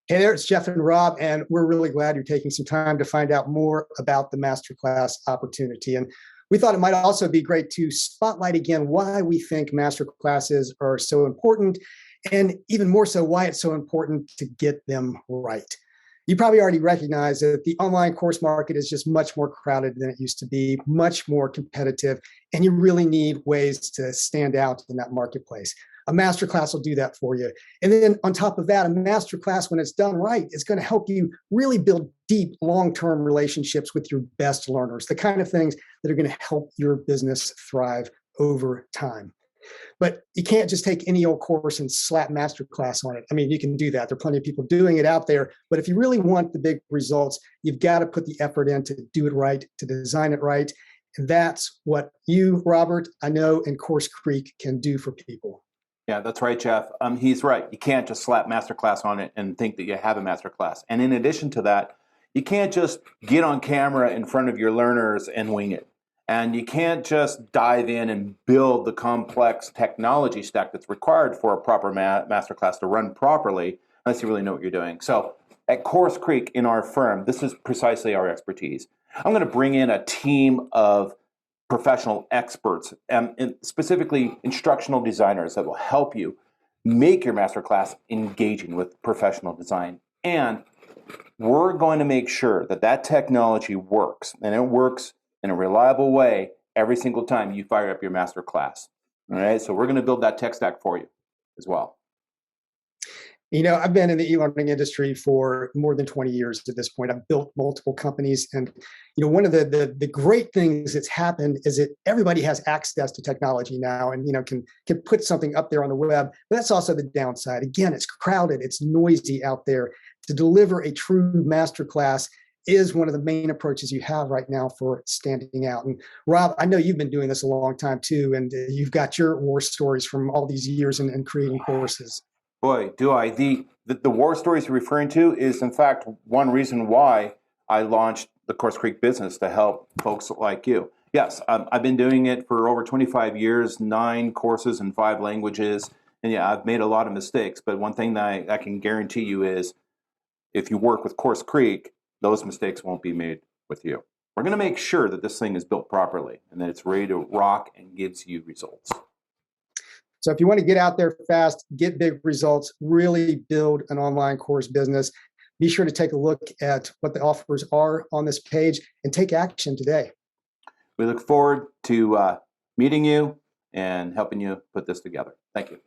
Hey there, it's Jeff and Rob, and we're really glad you're taking some time to find out more about the Masterclass opportunity. And we thought it might also be great to spotlight again why we think Masterclasses are so important, and even more so, why it's so important to get them right. You probably already recognize that the online course market is just much more crowded than it used to be, much more competitive, and you really need ways to stand out in that marketplace. A masterclass will do that for you. And then on top of that, a masterclass, when it's done right, is going to help you really build deep, long-term relationships with your best learners, the kind of things that are going to help your business thrive over time. But you can't just take any old course and slap masterclass on it. I mean, you can do that. There are plenty of people doing it out there. But if you really want the big results, you've got to put the effort in to do it right, to design it right. And that's what you, Robert, I know, and CourseCREEK can do for people. Yeah, that's right, Jeff. He's right. You can't just slap masterclass on it and think that you have a masterclass. And in addition to that, you can't just get on camera in front of your learners and wing it. And you can't just dive in and build the complex technology stack that's required for a proper masterclass to run properly unless you really know what you're doing. So at CourseCREEK in our firm, this is precisely our expertise. I'm going to bring in a team of professional experts, and specifically instructional designers that will help you make your masterclass engaging with professional design. And we're going to make sure that that technology works, and it works in a reliable way every single time you fire up your masterclass. All right, so we're going to build that tech stack for you as well. You know, I've been in the e-learning industry for more than 20 years at this point. I've built multiple companies. And, you know, one of the great things that's happened is that everybody has access to technology now and, you know, can put something up there on the web. But that's also the downside. Again, it's crowded, it's noisy out there. To deliver a true masterclass is one of the main approaches you have right now for standing out. And Rob, I know you've been doing this a long time too, and you've got your war stories from all these years and creating courses. Boy, do I. The war stories you're referring to is, in fact, one reason why I launched the CourseCREEK business, to help folks like you. Yes, I've been doing it for over 25 years, 9 courses in 5 languages. And yeah, I've made a lot of mistakes. But one thing that I can guarantee you is if you work with CourseCREEK, those mistakes won't be made with you. We're going to make sure that this thing is built properly and that it's ready to rock and gives you results. So if you want to get out there fast, get big results, really build an online course business, be sure to take a look at what the offers are on this page and take action today. We look forward to meeting you and helping you put this together. Thank you.